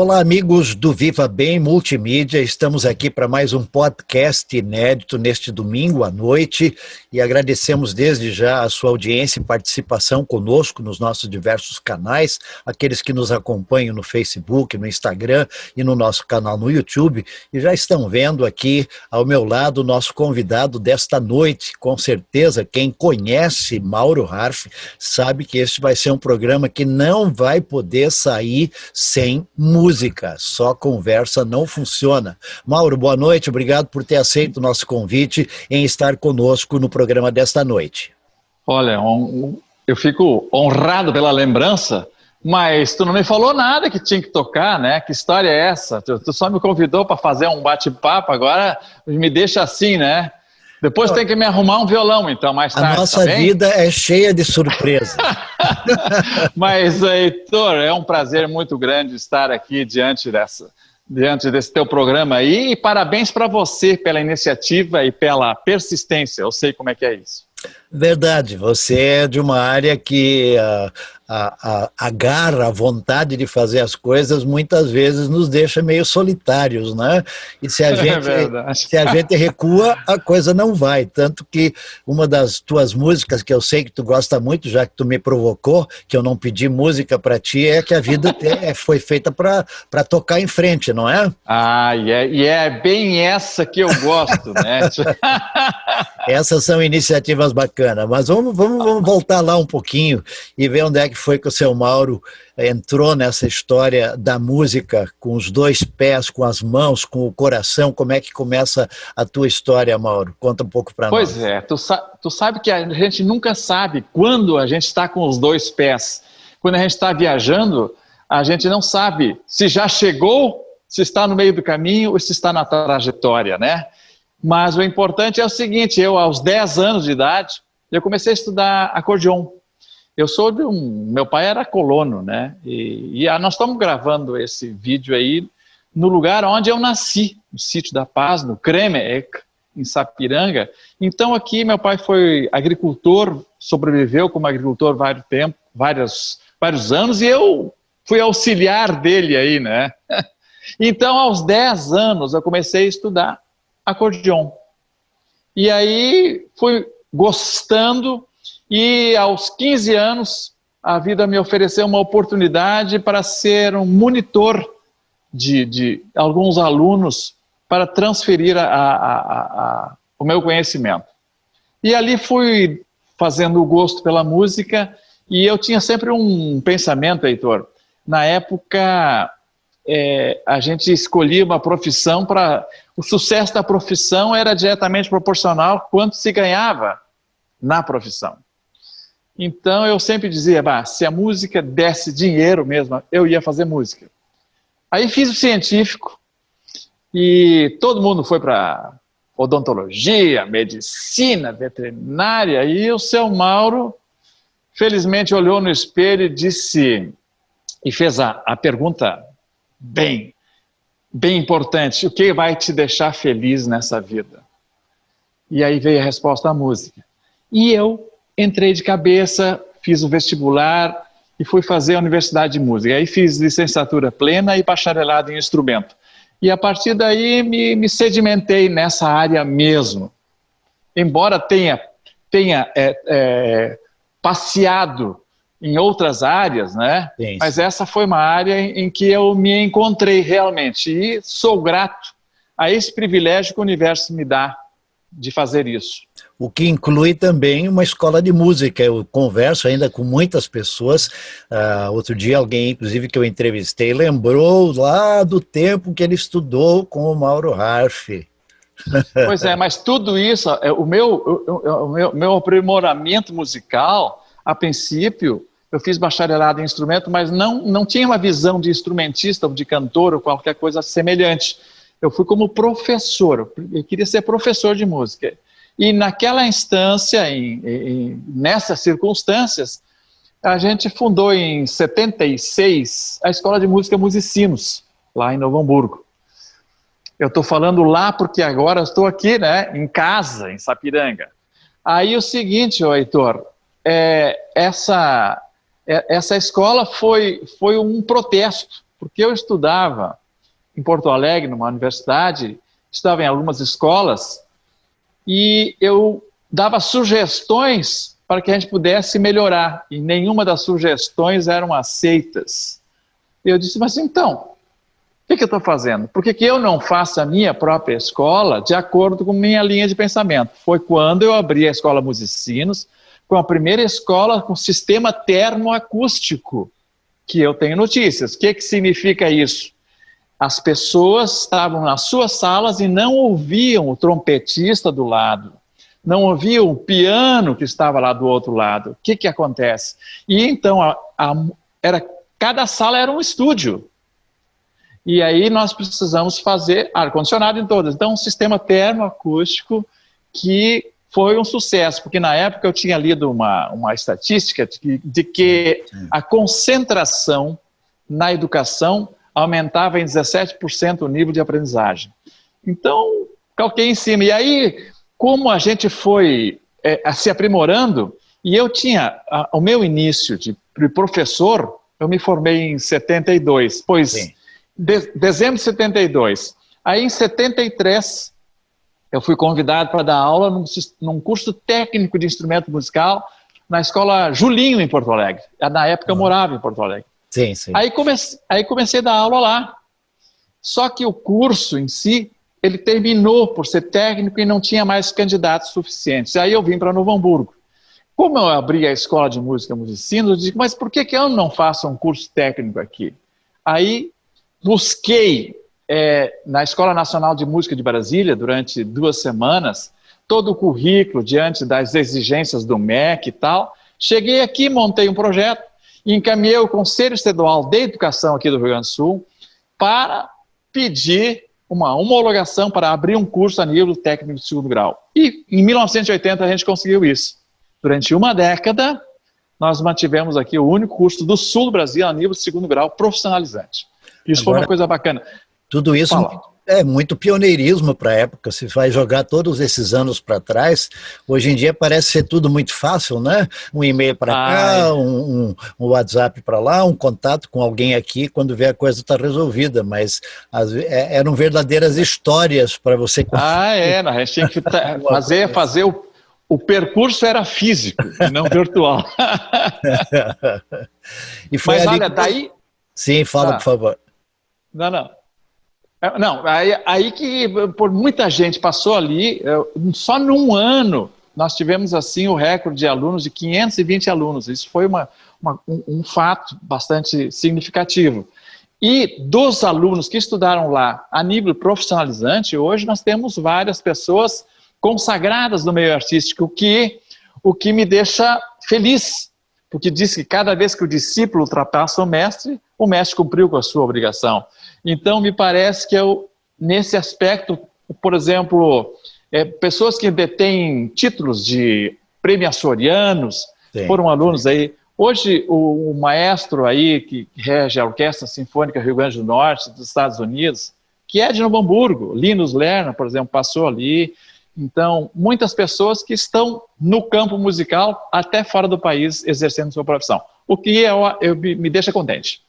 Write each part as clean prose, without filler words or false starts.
Olá, amigos do Viva Bem Multimídia. Estamos aqui para mais um podcast inédito neste domingo à noite e agradecemos desde já a sua audiência e participação conosco nos nossos diversos canais, aqueles que nos acompanham no Facebook, no Instagram e no nosso canal no YouTube. E já estão vendo aqui ao meu lado o nosso convidado desta noite. Com certeza, quem conhece Mauro Harf sabe que este vai ser um programa que não vai poder sair sem música, só conversa não funciona. Mauro, boa noite, obrigado por ter aceito o nosso convite em estar conosco no programa desta noite. Olha, eu fico honrado pela lembrança, mas tu não me falou nada que tinha que tocar, né? Que história é essa? Tu só me convidou para fazer um bate-papo, agora me deixa assim, né? Depois tem que me arrumar um violão, então, mais tarde. A nossa vida é cheia de surpresas. Mas, Heitor, é um prazer muito grande estar aqui diante desse teu programa aí. E parabéns para você pela iniciativa e pela persistência. Eu sei como é que é isso. Verdade, você é de uma área que a vontade de fazer as coisas muitas vezes nos deixa meio solitários, né? E se a gente recua, a coisa não vai. Tanto que uma das tuas músicas, que eu sei que tu gosta muito, já que tu me provocou, que eu não pedi música para ti, é que a vida foi feita para tocar em frente, não é? Ah, e é bem essa que eu gosto, né? Essas são iniciativas bacanas, mas vamos voltar lá um pouquinho e ver onde é que foi que o seu Mauro entrou nessa história da música com os dois pés, com as mãos, com o coração. Como é que começa a tua história, Mauro? Conta um pouco para nós. Pois é, tu sabe que a gente nunca sabe quando a gente está com os dois pés. Quando a gente está viajando, a gente não sabe se já chegou, se está no meio do caminho ou se está na trajetória, né? Mas o importante é o seguinte, eu aos 10 anos de idade, eu comecei a estudar acordeon. Meu pai era colono, né? E nós estamos gravando esse vídeo aí no lugar onde eu nasci, no Sítio da Paz, no Kremek, em Sapiranga. Então aqui meu pai foi agricultor, sobreviveu como agricultor vários anos, e eu fui auxiliar dele aí, né? Então aos 10 anos eu comecei a estudar acordeon. E aí fui gostando, e aos 15 anos a vida me ofereceu uma oportunidade para ser um monitor de alguns alunos para transferir o meu conhecimento. E ali fui fazendo o gosto pela música, e eu tinha sempre um pensamento, Heitor. Na época a gente escolhia uma profissão o sucesso da profissão era diretamente proporcional ao quanto se ganhava na profissão. Então eu sempre dizia, se a música desse dinheiro mesmo, eu ia fazer música. Aí fiz o científico e todo mundo foi para odontologia, medicina, veterinária, e o seu Mauro felizmente olhou no espelho e fez a pergunta bem importante: o que vai te deixar feliz nessa vida? E aí veio a resposta: a música. E eu entrei de cabeça, fiz o vestibular e fui fazer a Universidade de Música. Aí fiz licenciatura plena e bacharelado em instrumento. E a partir daí me sedimentei nessa área mesmo. Embora tenha passeado em outras áreas, né? Sim. Mas essa foi uma área em que eu me encontrei realmente, e sou grato a esse privilégio que o universo me dá de fazer isso. O que inclui também uma escola de música. Eu converso ainda com muitas pessoas. Outro dia alguém, inclusive, que eu entrevistei, lembrou lá do tempo que ele estudou com o Mauro Harf. Pois é, mas tudo isso, o meu aprimoramento musical, a princípio, eu fiz bacharelado em instrumento, mas não tinha uma visão de instrumentista ou de cantor ou qualquer coisa semelhante. Eu fui como professor, eu queria ser professor de música. E naquela instância, nessas circunstâncias, a gente fundou em 76 a Escola de Música Musicinos, lá em Novo Hamburgo. Eu estou falando lá porque agora estou aqui, né, em casa, em Sapiranga. Aí o seguinte, Heitor, essa escola foi um protesto porque eu estudava em Porto Alegre, numa universidade, estudava em algumas escolas, e eu dava sugestões para que a gente pudesse melhorar, e nenhuma das sugestões eram aceitas. Eu disse, mas então, o que eu estou fazendo? Por que eu não faço a minha própria escola de acordo com minha linha de pensamento? Foi quando eu abri a Escola Musicinos, com a primeira escola com sistema termoacústico, que eu tenho notícias. O que significa isso? As pessoas estavam nas suas salas e não ouviam o trompetista do lado, não ouviam o piano que estava lá do outro lado. O que acontece? E então, cada sala era um estúdio. E aí nós precisamos fazer ar-condicionado em todas. Então, um sistema termoacústico que foi um sucesso, porque na época eu tinha lido uma estatística de que a concentração na educação aumentava em 17% o nível de aprendizagem. Então, calquei em cima. E aí, como a gente foi se aprimorando, e eu tinha o meu início de professor, eu me formei em 72, pois... Sim. Dezembro de 72. Aí, em 73, eu fui convidado para dar aula num curso técnico de instrumento musical na Escola Julinho, em Porto Alegre. Na época, eu morava em Porto Alegre. Sim, sim. Aí comecei a dar aula lá. Só que o curso em si, ele terminou por ser técnico e não tinha mais candidatos suficientes. Aí eu vim para Novo Hamburgo. Como eu abri a Escola de Música Musicinos, eu disse, mas por que eu não faço um curso técnico aqui? Aí busquei na Escola Nacional de Música de Brasília, durante 2 semanas, todo o currículo diante das exigências do MEC e tal. Cheguei aqui, montei um projeto e encaminhei o Conselho Estadual de Educação aqui do Rio Grande do Sul para pedir uma homologação para abrir um curso a nível técnico de 2º grau. E em 1980 a gente conseguiu isso. Durante uma década, nós mantivemos aqui o único curso do sul do Brasil a nível de 2º grau profissionalizante. Isso foi uma coisa bacana. Tudo isso é muito pioneirismo para a época. Se vai jogar todos esses anos para trás, hoje em dia parece ser tudo muito fácil, né? Um e-mail para cá, um WhatsApp para lá, um contato com alguém aqui, quando vê a coisa está resolvida, mas eram verdadeiras histórias para você... A gente tinha que fazer o percurso era físico e não virtual. E foi mas ali olha, daí... Sim, fala, por favor. Não, aí que por muita gente passou ali, só num ano nós tivemos assim o recorde de alunos de 520 alunos. Isso foi um fato bastante significativo. E dos alunos que estudaram lá a nível profissionalizante, hoje nós temos várias pessoas consagradas no meio artístico, o que me deixa feliz, porque diz que cada vez que o discípulo ultrapassa o mestre cumpriu com a sua obrigação. Então, me parece que nesse aspecto, por exemplo, pessoas que detêm títulos de premiaçorianos, foram alunos aí. Hoje, o maestro aí que rege a Orquestra Sinfônica Rio Grande do Norte, dos Estados Unidos, que é de Novo Hamburgo, Linus Lerner, por exemplo, passou ali. Então, muitas pessoas que estão no campo musical, até fora do país, exercendo sua profissão. O que me deixa contente.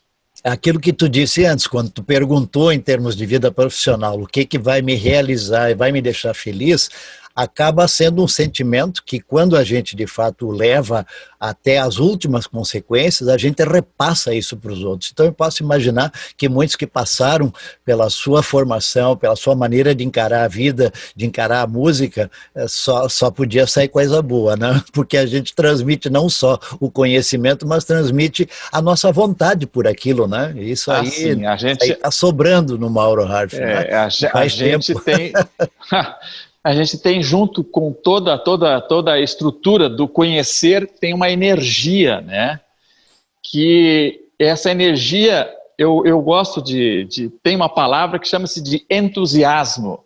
Aquilo que tu disse antes, quando tu perguntou em termos de vida profissional, o que vai me realizar e vai me deixar feliz, acaba sendo um sentimento que, quando a gente de fato leva até as últimas consequências, a gente repassa isso para os outros. Então eu posso imaginar que muitos que passaram pela sua formação, pela sua maneira de encarar a vida, de encarar a música, só podia sair coisa boa, né? Porque a gente transmite não só o conhecimento, mas transmite a nossa vontade por aquilo, né? Isso aí está sobrando no Mauro Harf, né? A gente tem... A gente tem, junto com toda a estrutura do conhecer, tem uma energia, né? Que essa energia, eu gosto tem uma palavra que chama-se de entusiasmo.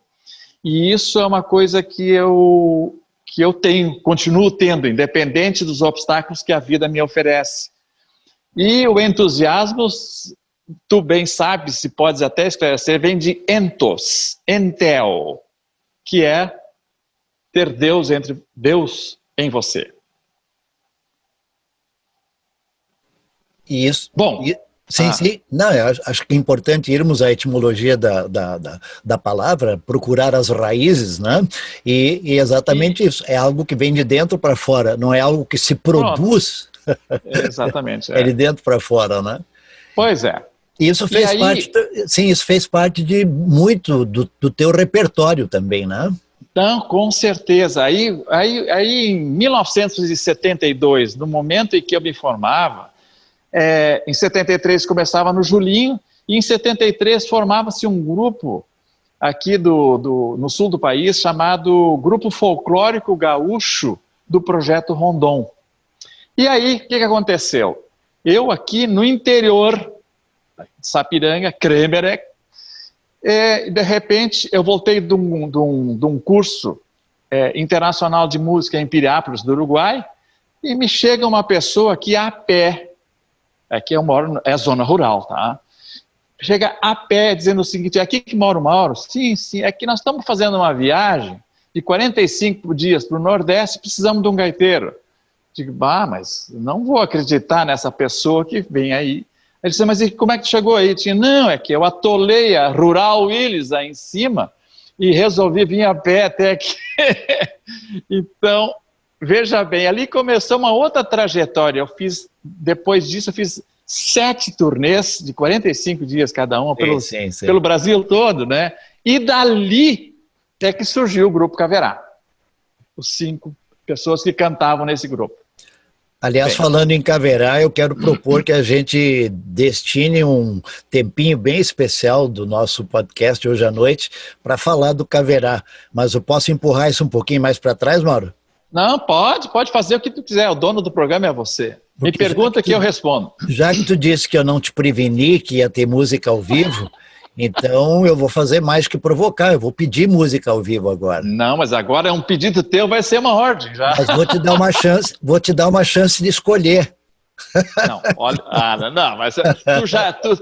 E isso é uma coisa que eu continuo tendo, independente dos obstáculos que a vida me oferece. E o entusiasmo, tu bem sabes, se podes até esclarecer, vem de entel, que é ter Deus em você. Isso. Bom, Sim, sim. Não, eu acho que é importante irmos à etimologia da palavra, procurar as raízes, né? E exatamente isso. É algo que vem de dentro para fora, não é algo que se Pronto, produz, exatamente. é de dentro para fora, né? Pois é. E isso E fez parte, aí, sim, isso fez parte de muito do teu repertório também, né? então, com certeza, aí em 1972, no momento em que eu me formava, em 73 começava no Julinho, e em 73 formava-se um grupo aqui no sul do país chamado Grupo Folclórico Gaúcho do Projeto Rondon. E aí, o que aconteceu? Eu aqui no interior, Sapiranga, Kremerek, de repente eu voltei de um curso internacional de música em Piriápolis, do Uruguai, e me chega uma pessoa aqui a pé, aqui eu moro, é zona rural, tá? Chega a pé dizendo o seguinte: é aqui que mora o Mauro? Sim, sim, é que nós estamos fazendo uma viagem de 45 dias para o Nordeste, precisamos de um gaiteiro. Digo, mas não vou acreditar nessa pessoa que vem aí. Ele disse, mas e como é que chegou aí? Tinha, não, é que eu atolei a Rural Willys aí em cima e resolvi vir a pé até aqui. Então, veja bem, ali começou uma outra trajetória. Depois disso, eu fiz 7 turnês de 45 dias cada uma pelo Brasil todo, né? E dali é que surgiu o Grupo Caverá. Os 5 pessoas que cantavam nesse grupo. Aliás, falando em Caverá, eu quero propor que a gente destine um tempinho bem especial do nosso podcast hoje à noite para falar do Caverá. Mas eu posso empurrar isso um pouquinho mais para trás, Mauro? Não, pode fazer o que tu quiser. O dono do programa é você. Me pergunta que eu respondo. Já que tu disse que eu não te preveni que ia ter música ao vivo, então eu vou fazer mais que provocar, eu vou pedir música ao vivo agora. Não, mas agora é um pedido teu, vai ser uma ordem já. Mas vou te dar uma chance de escolher. Não, olha, mas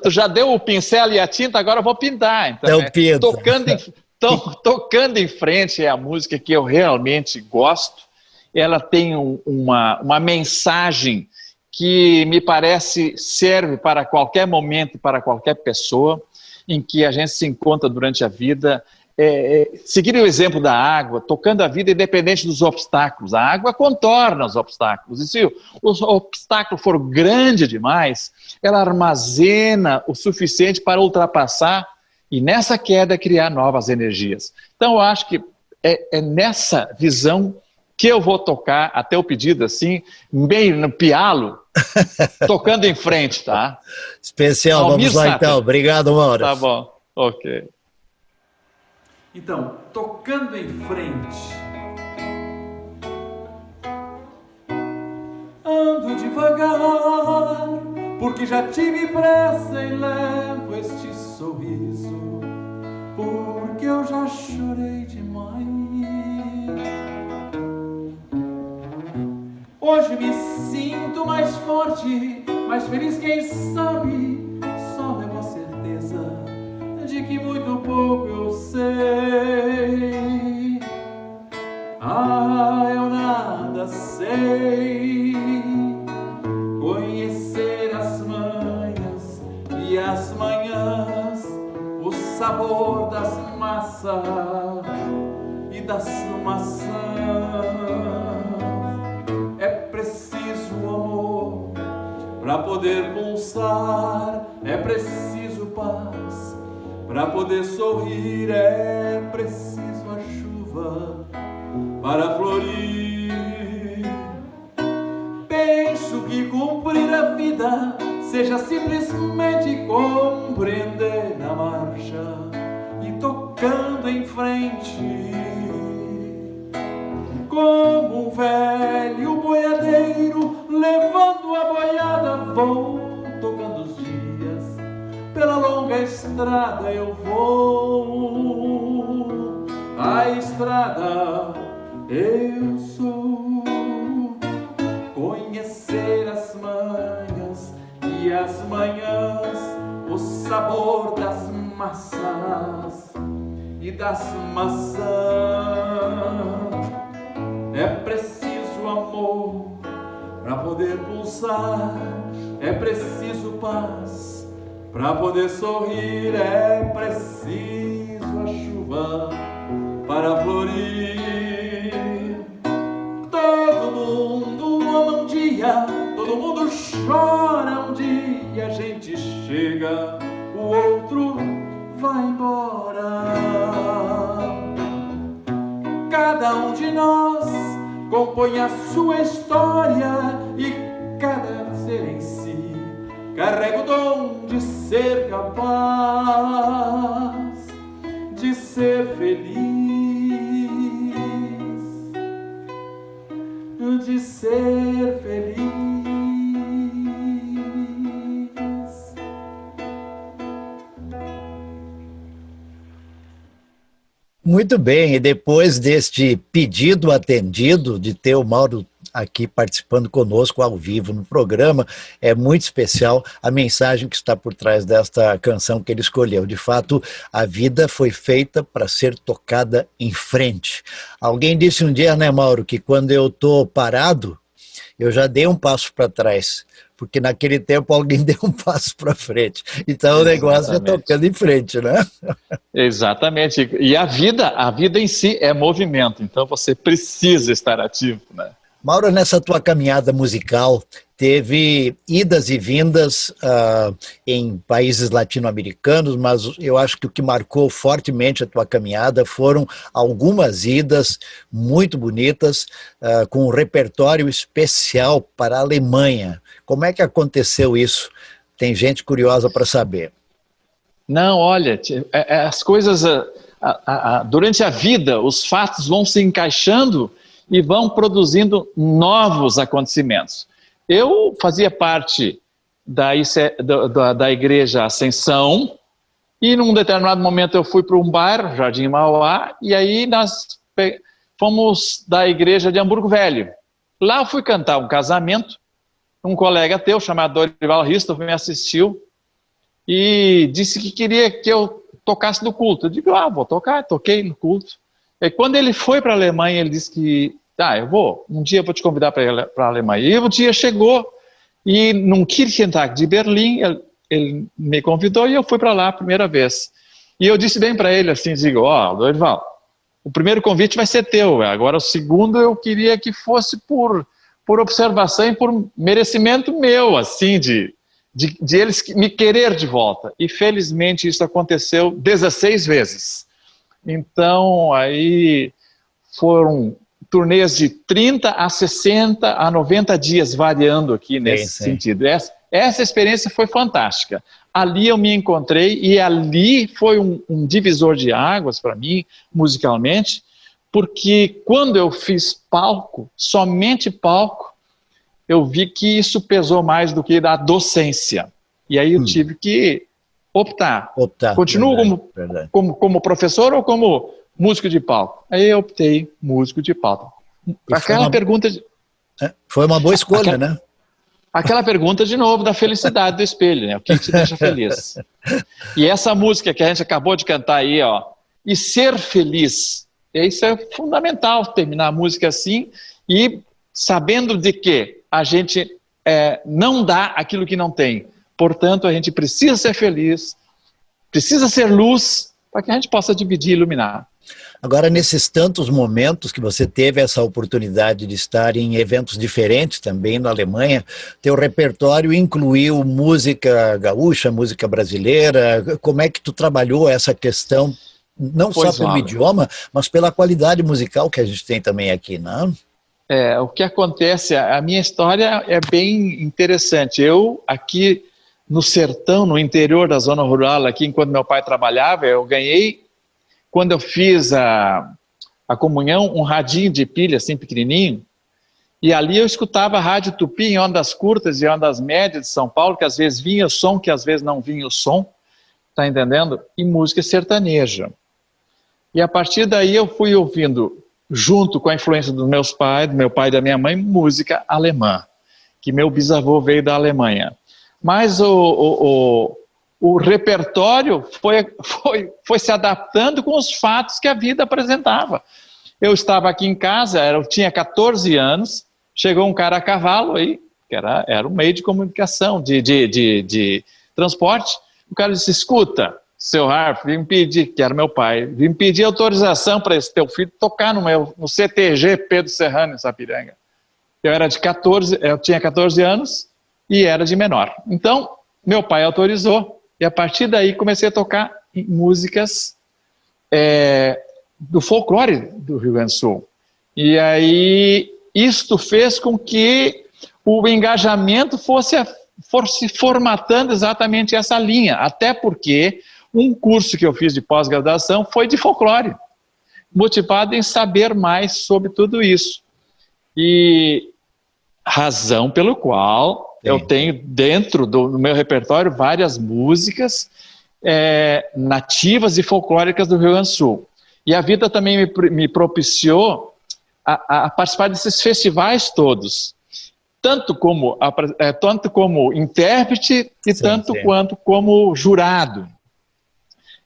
tu já deu o pincel e a tinta, agora eu vou pintar. Então, tocando em frente é a música que eu realmente gosto. Ela tem uma mensagem que me parece serve para qualquer momento, para qualquer pessoa em que a gente se encontra durante a vida. Seguir o exemplo da água, tocando a vida independente dos obstáculos. A água contorna os obstáculos. E se o obstáculo for grande demais, ela armazena o suficiente para ultrapassar e nessa queda criar novas energias. Então eu acho que é nessa visão que eu vou tocar, até o pedido assim, meio no pialo, tocando em frente, tá? Especial, vamos lá então. Obrigado, Mauro. Tá bom, ok. Então, tocando em frente. Ando devagar, porque já tive pressa e levo este sorriso, porque eu já chorei demais. Hoje me sinto mais forte, mais feliz, quem sabe, só levo a certeza de que muito pouco eu sei. Eu nada sei. Conhecer as manhas e as manhãs, o sabor das massas e das maçãs. É preciso amor para poder pulsar, é preciso paz para poder sorrir, é preciso a chuva para florir. Penso que cumprir a vida seja simplesmente compreender na marcha e tocando em frente. Como um velho boiadeiro levando a boiada, vou tocando os dias, pela longa estrada eu vou. A estrada eu sou. Conhecer as manhas e as manhãs, o sabor das massas e das maçãs. É preciso amor Para poder pulsar é preciso paz, para poder sorrir é preciso a chuva para florir. Todo mundo ama um dia, todo mundo chora um dia, a gente chega, o outro vai embora. Cada um de nós compõe a sua história e cada ser em si carrega o dom de ser capaz de ser feliz, de ser feliz. Muito bem, e depois deste pedido atendido de ter o Mauro aqui participando conosco ao vivo no programa, é muito especial a mensagem que está por trás desta canção que ele escolheu. De fato, a vida foi feita para ser tocada em frente. Alguém disse um dia, né, Mauro, que quando eu estou parado, eu já dei um passo para trás, porque naquele tempo alguém deu um passo para frente. Então o negócio é tocando em frente, né? Exatamente. E a vida em si é movimento, então você precisa estar ativo, né? Mauro, nessa tua caminhada musical, teve idas e vindas em países latino-americanos, mas eu acho que o que marcou fortemente a tua caminhada foram algumas idas muito bonitas, com um repertório especial para a Alemanha. Como é que aconteceu isso? Tem gente curiosa para saber. Não, olha, as coisas, durante a vida, os fatos vão se encaixando e vão produzindo novos acontecimentos. Eu fazia parte da Igreja Ascensão e num determinado momento eu fui para um bairro, Jardim Mauá, e aí nós fomos da igreja de Hamburgo Velho. Lá eu fui cantar um casamento, um colega teu chamado Dorival Ristoff me assistiu e disse que queria que eu tocasse no culto. Eu digo, vou tocar, toquei no culto. E quando ele foi para a Alemanha, ele disse que, um dia eu vou te convidar para a Alemanha. E o dia chegou, e num Kirchentag de Berlim, ele me convidou e eu fui para lá a primeira vez. E eu disse bem para ele assim, digo, Dorival, o primeiro convite vai ser teu, agora o segundo eu queria que fosse por observação e por merecimento meu, assim, de eles me querer de volta. E felizmente isso aconteceu 16 vezes. Então, aí foram turnês de 30 a 60 a 90 dias, variando aqui nesse sentido. Essa experiência foi fantástica. Ali eu me encontrei e ali foi um divisor de águas para mim, musicalmente, porque quando eu fiz palco, somente palco, eu vi que isso pesou mais do que a docência. E aí eu tive que optar. Continuo como professor ou como músico de palco? Aí eu optei músico de palco. Pergunta... Foi uma boa escolha, né? Aquela pergunta, de novo, da felicidade do espelho, né? O que te deixa feliz? E essa música que a gente acabou de cantar aí, e ser feliz, isso é fundamental, terminar a música assim, e sabendo de que a gente não dá aquilo que não tem. Portanto, a gente precisa ser feliz, precisa ser luz, para que a gente possa dividir e iluminar. Agora, nesses tantos momentos que você teve essa oportunidade de estar em eventos diferentes também na Alemanha, teu repertório incluiu música gaúcha, música brasileira. Como é que tu trabalhou essa questão, não só pelo idioma, mas pela qualidade musical que a gente tem também aqui, não? O que acontece, a minha história é bem interessante. Eu, aqui no sertão, no interior da zona rural, aqui, enquanto meu pai trabalhava, eu ganhei, quando eu fiz a comunhão, um radinho de pilha, assim, pequenininho, e ali eu escutava a rádio Tupi em ondas curtas e ondas médias de São Paulo, que às vezes vinha o som, que às vezes não vinha o som, tá entendendo? E música sertaneja. E a partir daí eu fui ouvindo, junto com a influência dos meus pais, do meu pai e da minha mãe, música alemã, que meu bisavô veio da Alemanha. Mas o repertório foi se adaptando com os fatos que a vida apresentava. Eu estava aqui em casa, eu tinha 14 anos, Chegou um cara a cavalo aí, que era um meio de comunicação, de transporte. O cara disse, escuta, seu Ralph, vim pedir, que era meu pai, vim pedir autorização para esse teu filho tocar no CTG Pedro Serrano, em Sapiranga. Eu tinha 14 anos e era de menor. Então, meu pai autorizou, e a partir daí comecei a tocar músicas do folclore do Rio Grande do Sul. E aí, isto fez com que o engajamento fosse formatando exatamente essa linha, até porque um curso que eu fiz de pós-graduação foi de folclore, motivado em saber mais sobre tudo isso. E razão pelo qual eu tenho dentro do meu repertório várias músicas nativas e folclóricas do Rio Grande do Sul. E a vida também me propiciou a participar desses festivais todos, tanto como intérprete e quanto como jurado.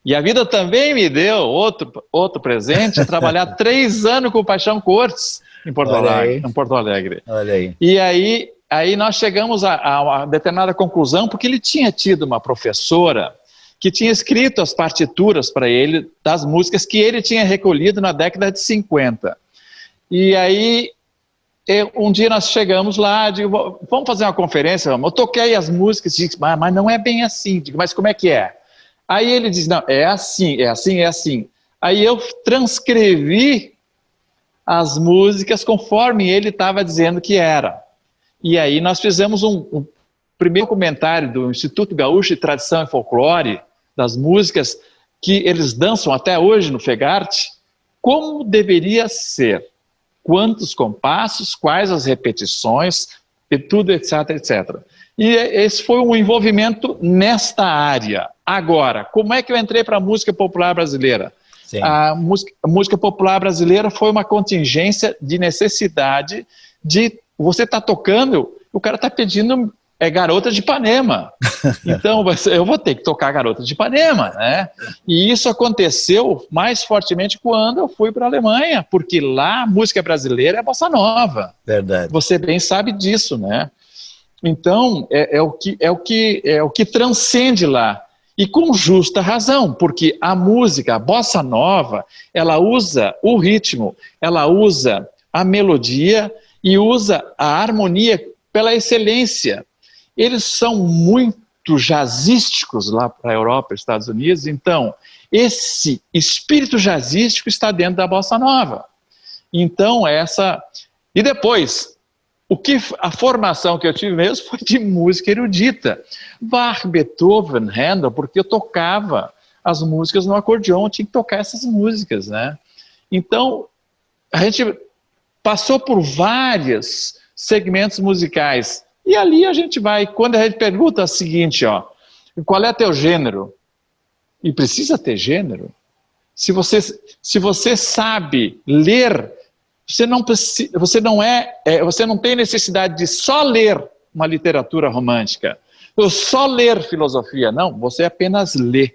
E a vida também me deu outro presente, trabalhar 3 anos com o Paixão Cortes em Porto Alegre. Olha aí. E aí nós chegamos a uma determinada conclusão, porque ele tinha tido uma professora que tinha escrito as partituras para ele das músicas que ele tinha recolhido na década de 50. E aí, um dia nós chegamos lá, digo, vamos fazer uma conferência? Eu toquei as músicas, disse, mas não é bem assim. Digo, mas como é que é? Aí ele diz, não, é assim, é assim, é assim. Aí eu transcrevi as músicas conforme ele estava dizendo que era. E aí nós fizemos um primeiro comentário do Instituto Gaúcho de Tradição e Folclore, das músicas que eles dançam até hoje no FEGARTE, como deveria ser, quantos compassos, quais as repetições, e tudo, etc, etc. E esse foi um envolvimento nesta área. Agora, como é que eu entrei para a música popular brasileira? Sim. A música popular brasileira foi uma contingência de necessidade de você estar tocando, o cara está pedindo Garota de Ipanema. Então eu vou ter que tocar Garota de Ipanema, né? E isso aconteceu mais fortemente quando eu fui para a Alemanha, porque lá a música brasileira é bossa nova. Verdade. Você bem sabe disso, né? Então é o que transcende lá. E com justa razão, porque a música, a bossa nova, ela usa o ritmo, ela usa a melodia e usa a harmonia pela excelência. Eles são muito jazzísticos lá para a Europa e Estados Unidos, então esse espírito jazzístico está dentro da bossa nova. Então E depois, a formação que eu tive mesmo foi de música erudita. Bach, Beethoven, Handel, porque eu tocava as músicas no acordeão, eu tinha que tocar essas músicas, né? Então, a gente passou por vários segmentos musicais. E ali a gente vai, quando a gente pergunta o seguinte, qual é teu gênero? E precisa ter gênero? Se você sabe ler, você não tem necessidade de só ler uma literatura romântica, ou só ler filosofia, não, você apenas lê.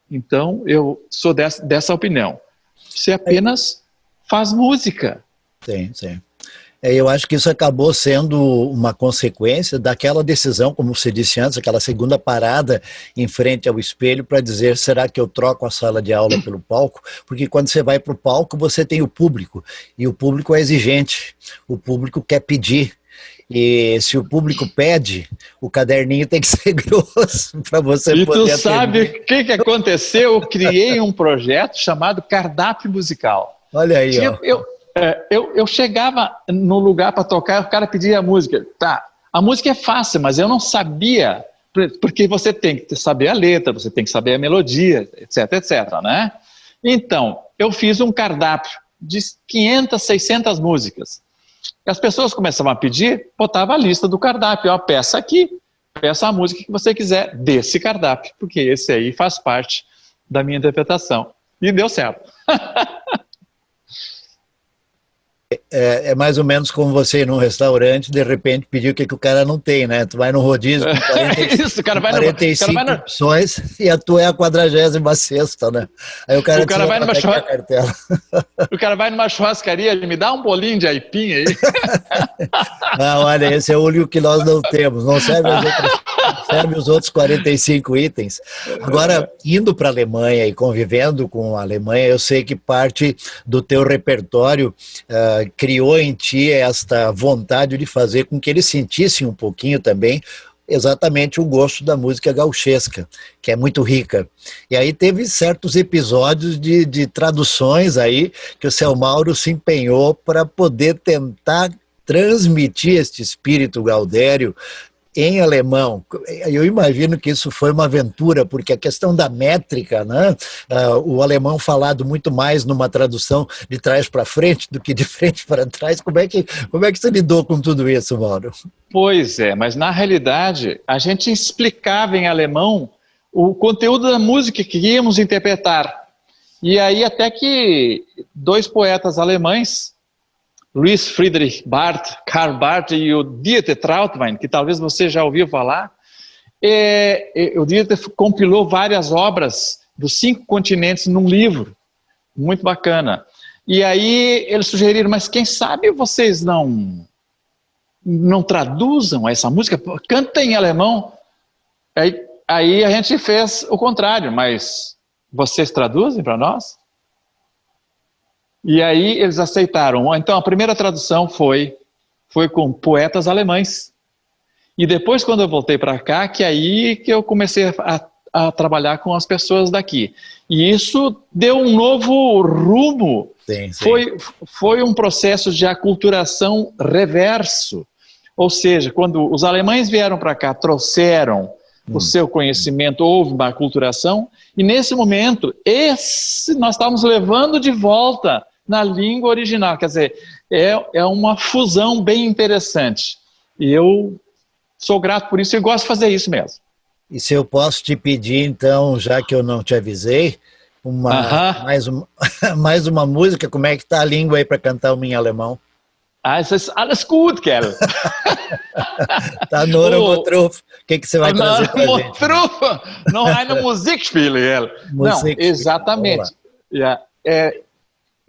Então, eu sou dessa opinião. Você apenas faz música. Sim, sim. Eu acho que isso acabou sendo uma consequência daquela decisão, como você disse antes, aquela segunda parada em frente ao espelho para dizer, será que eu troco a sala de aula pelo palco? Porque quando você vai para o palco, você tem o público, e o público é exigente, o público quer pedir. E se o público pede, o caderninho tem que ser grosso para você poder atender. E tu sabe o que aconteceu? Eu criei um projeto chamado Cardápio Musical. Olha aí, Eu chegava no lugar para tocar, o cara pedia a música. Tá, a música é fácil, mas eu não sabia, porque você tem que saber a letra, você tem que saber a melodia, etc, etc, né? Então, eu fiz um cardápio de 500, 600 músicas. As pessoas começavam a pedir, botava a lista do cardápio, peça aqui, peça a música que você quiser desse cardápio, porque esse aí faz parte da minha interpretação. E deu certo. É mais ou menos como você ir num restaurante, de repente pedir o que o cara não tem, né? Tu vai no rodízio com 45 opções e a tua é a 46ª, né? Aí o cara vai numa cartela. O cara vai numa churrascaria, ele me dá um bolinho de aipim aí. Não, olha, esse é o único que nós não temos, não serve os outros 45 itens. Agora, indo para a Alemanha e convivendo com a Alemanha, eu sei que parte do teu repertório criou em ti esta vontade de fazer com que eles sentissem um pouquinho também exatamente o gosto da música gauchesca, que é muito rica. E aí teve certos episódios de traduções aí que o seu Mauro se empenhou para poder tentar transmitir este espírito gaudério em alemão. Eu imagino que isso foi uma aventura, porque a questão da métrica, né? O alemão falado muito mais numa tradução de trás para frente do que de frente para trás. Como é que você lidou com tudo isso, Mauro? Pois é, mas na realidade a gente explicava em alemão o conteúdo da música que íamos interpretar. E aí até que dois poetas alemães, Louis Friedrich Barth, Karl Barth e o Dieter Trautwein, que talvez você já ouviu falar, o Dieter compilou várias obras dos 5 continentes num livro, muito bacana. E aí eles sugeriram, mas quem sabe vocês não traduzam essa música? Canta em alemão. Aí a gente fez o contrário, mas vocês traduzem para nós? E aí eles aceitaram. Então a primeira tradução foi com poetas alemães. E depois, quando eu voltei para cá, que eu comecei a trabalhar com as pessoas daqui. E isso deu um novo rumo. Sim, sim. Foi um processo de aculturação reverso. Ou seja, quando os alemães vieram para cá, trouxeram o seu conhecimento, houve uma aculturação, e nesse momento, nós estávamos levando de volta na língua original. Quer dizer, é uma fusão bem interessante. E eu sou grato por isso e gosto de fazer isso mesmo. E se eu posso te pedir, então, já que eu não te avisei, mais uma música, como é que tá a língua aí para cantar uma em alemão? Es ist alles gut, Kerl. Tá no Truf. O que você vai trazer pra gente? Noch eine Musik spielen, Kerl. Não, exatamente.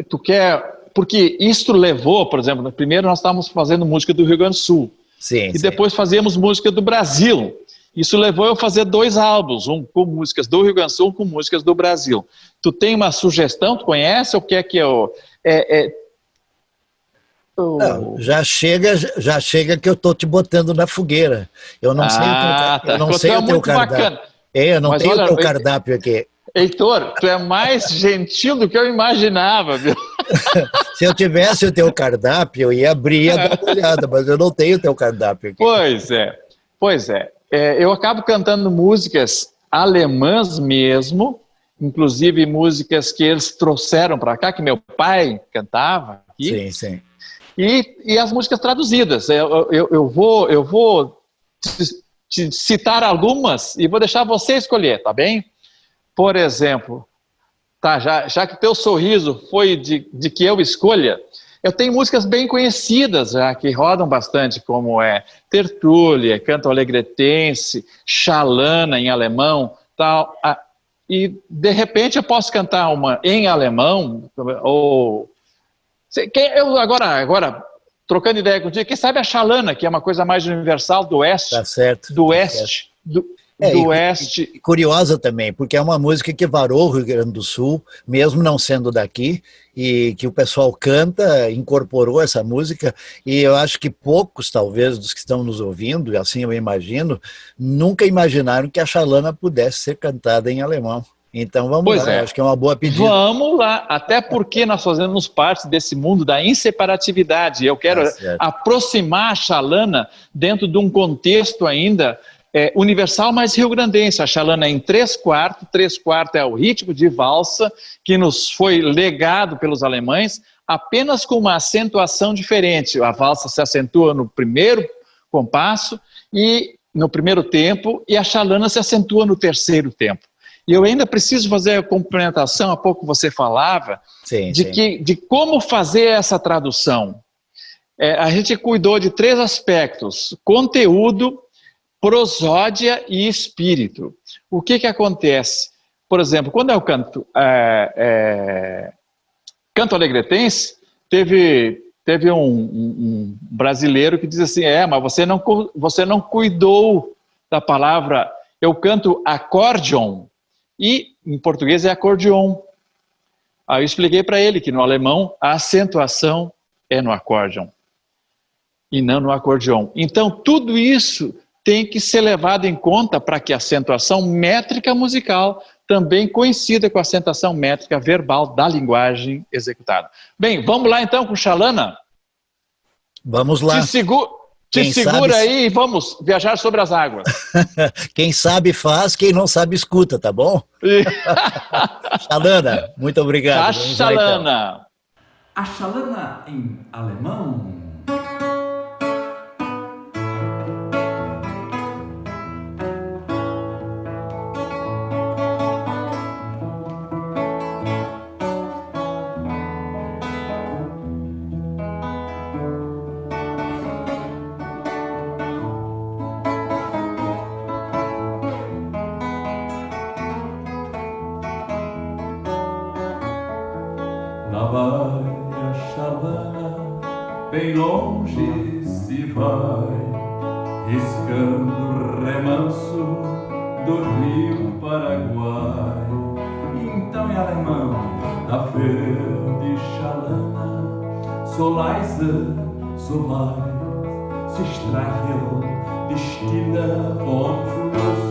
Tu quer... Porque isso levou, por exemplo, primeiro nós estávamos fazendo música do Rio Grande do Sul. Sim, depois fazíamos música do Brasil. Isso levou eu a fazer 2 álbuns, um com músicas do Rio Grande do Sul, um com músicas do Brasil. Tu tem uma sugestão, tu conhece, ou quer que eu... Não, já chega que eu estou te botando na fogueira. Eu não sei o teu cardápio. Eu não tenho o teu cardápio aqui. Heitor, tu é mais gentil do que eu imaginava, viu? Se eu tivesse o teu cardápio, eu ia abrir e dar uma olhada, mas eu não tenho o teu cardápio aqui. Pois é. Eu acabo cantando músicas alemãs mesmo, inclusive músicas que eles trouxeram para cá, que meu pai cantava aqui. Sim. E as músicas traduzidas. Eu vou te citar algumas e vou deixar você escolher, tá bem? Por exemplo, já que teu sorriso foi de que eu escolha, eu tenho músicas bem conhecidas já, que rodam bastante, como Tertúlia, Canto Alegretense, Schalana em alemão, tal. E de repente eu posso cantar uma em alemão, ou... Eu agora, trocando ideia contigo, quem sabe a Schalana, que é uma coisa mais universal do Oeste. Tá certo. Do Oeste. Do Oeste. Curiosa também, porque é uma música que varou o Rio Grande do Sul, mesmo não sendo daqui, e que o pessoal canta, incorporou essa música, e eu acho que poucos, talvez, dos que estão nos ouvindo, assim eu imagino, nunca imaginaram que a Schalana pudesse ser cantada em alemão. Então vamos lá, acho que é uma boa pedida. Vamos lá, até porque nós fazemos parte desse mundo da inseparatividade. Eu quero aproximar a Schalana dentro de um contexto ainda universal, mas rio-grandense. A Schalana é em 3/4, 3/4 é o ritmo de valsa que nos foi legado pelos alemães, apenas com uma acentuação diferente. A valsa se acentua no primeiro compasso e no primeiro tempo, e a Schalana se acentua no terceiro tempo. E eu ainda preciso fazer a complementação, há pouco você falava, de como fazer essa tradução. A gente cuidou de 3 aspectos: conteúdo, prosódia e espírito. O que acontece? Por exemplo, quando eu canto canto alegretense, teve um brasileiro que diz assim, mas você não cuidou da palavra. Eu canto acórdion, e em português é acordeon. Aí eu expliquei para ele que no alemão a acentuação é no acórdion e não no acordeon. Então tudo isso tem que ser levado em conta para que a acentuação métrica musical também coincida com a acentuação métrica verbal da linguagem executada. Bem, vamos lá então com Xalana? Vamos lá. Te segura aí e vamos viajar sobre as águas. Quem sabe faz, quem não sabe escuta, tá bom? Xalana, muito obrigado. A Xalana. A Xalana em alemão. Lá vai a Xalana, bem longe se vai, riscando remanso do rio Paraguai. Então em alemão, da verde Xalana, so leise, so weit, sich streichelt die Stille vom Fluss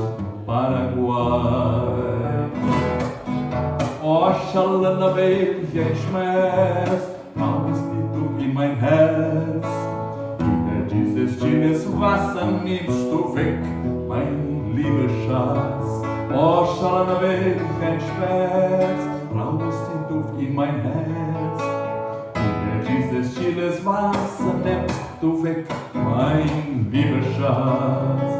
Paraguay. Oh, Xalana, welchen Schmerz machst du in mein Herz? Über dieses stilles Wasser nimmst du weg, mein lieber Schatz. Oh, Xalana, welchen Schmerz machst du in mein Herz? Über dieses stilles Wasser nimmst du weg, mein lieber Schatz.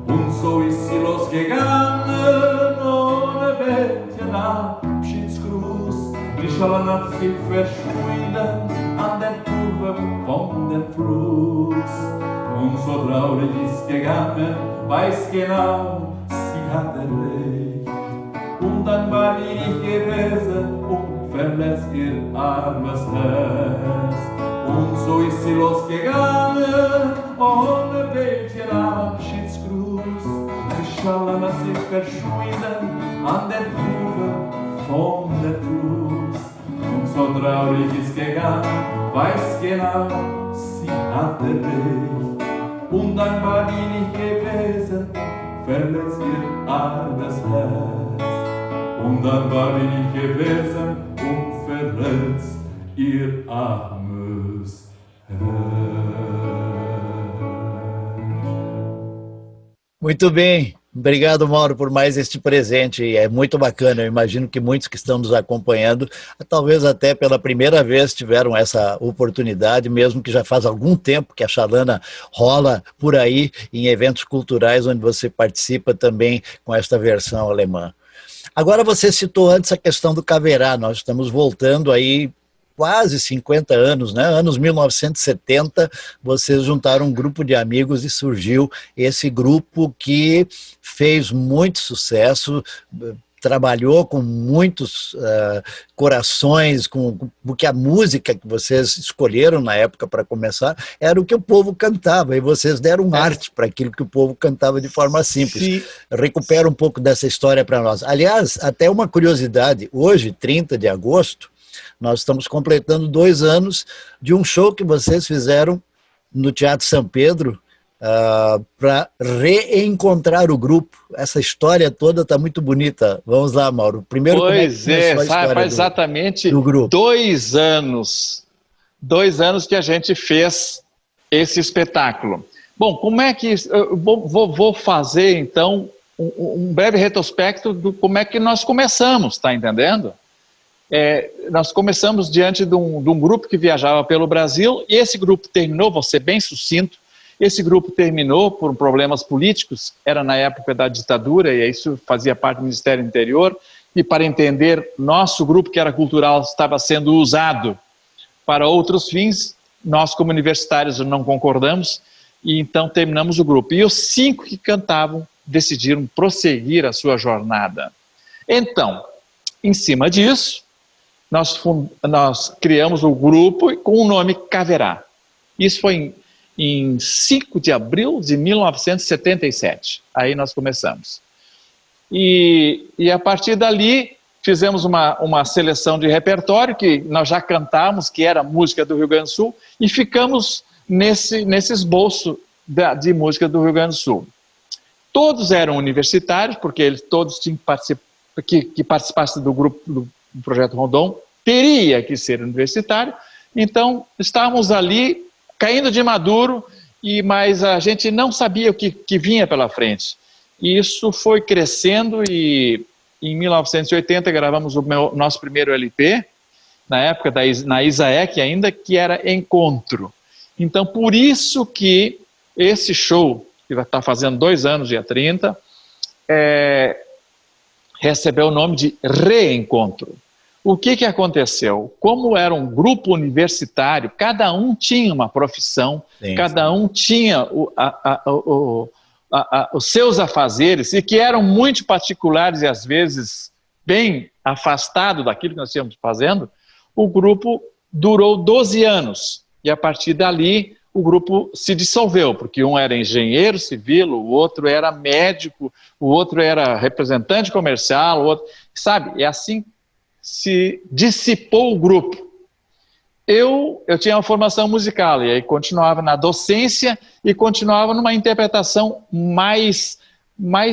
Und so ist sie losgegangen, ohne welchen Abschiedsgruß. Die Xalana hat sich verschwunden an der Kurve von dem Fluss. Und so traurig ist gegangen, weiß genau, sie hatte recht. Und dann war ich gewesen und verletzt ihr armes Herz. Und so ist sie losgegangen, ohne welchen Abschiedsgruß. Die Xalana hat sich verschwunden an der Kurve von der Fluss. Und so traurig ist gegangen, weiß genau, sie hatte recht. Und dann war ich gewesen, verletzt ihr armes Herz. Und dann war ich gewesen und verletzt ihr armes Herz. Muito bem. Obrigado, Mauro, por mais este presente. É muito bacana. Eu imagino que muitos que estão nos acompanhando, talvez até pela primeira vez tiveram essa oportunidade, mesmo que já faz algum tempo que a Xalana rola por aí em eventos culturais onde você participa também com esta versão alemã. Agora você citou antes a questão do caverá. Nós estamos voltando aí quase 50 anos, né? Anos 1970, vocês juntaram um grupo de amigos e surgiu esse grupo que fez muito sucesso, trabalhou com muitos corações, porque a música que vocês escolheram na época para começar era o que o povo cantava, e vocês deram arte para aquilo que o povo cantava de forma simples. Sim. Recupera um pouco dessa história para nós. Aliás, até uma curiosidade, hoje, 30 de agosto, nós estamos completando 2 anos de um show que vocês fizeram no Teatro São Pedro para reencontrar o grupo. Essa história toda está muito bonita. Vamos lá, Mauro. Primeiro, pois faz exatamente do grupo. 2 anos. 2 anos que a gente fez esse espetáculo. Bom, como é que... Vou fazer, então, um breve retrospecto do como é que nós começamos, tá entendendo? Nós começamos diante de um grupo que viajava pelo Brasil, e esse grupo terminou, vou ser bem sucinto, esse grupo terminou por problemas políticos, era na época da ditadura, e isso fazia parte do Ministério do Interior, e para entender, nosso grupo, que era cultural, estava sendo usado para outros fins, nós como universitários não concordamos, e então terminamos o grupo. E os 5 que cantavam decidiram prosseguir a sua jornada. Então, em cima disso, nós criamos o grupo com o nome Caverá. Isso foi em 5 de abril de 1977. Aí nós começamos. E a partir dali, fizemos uma seleção de repertório que nós já cantávamos, que era música do Rio Grande do Sul, e ficamos nesse esboço de música do Rio Grande do Sul. Todos eram universitários, porque eles todos tinham que participasse do grupo do Projeto Rondon, teria que ser universitário. Então, estávamos ali, caindo de maduro, mas a gente não sabia o que vinha pela frente. E isso foi crescendo e em 1980 gravamos o nosso primeiro LP, na época na Isaek ainda, que era Encontro. Então, por isso que esse show, que vai estar fazendo 2 anos, dia 30, recebeu o nome de Reencontro. O que aconteceu? Como era um grupo universitário, cada um tinha uma profissão, sim, cada um tinha os seus afazeres, e que eram muito particulares e às vezes bem afastados daquilo que nós estávamos fazendo, o grupo durou 12 anos. E a partir dali o grupo se dissolveu, porque um era engenheiro civil, o outro era médico, o outro era representante comercial, o outro, sabe? É assim se dissipou o grupo. Eu tinha uma formação musical, e aí continuava na docência e continuava numa interpretação mais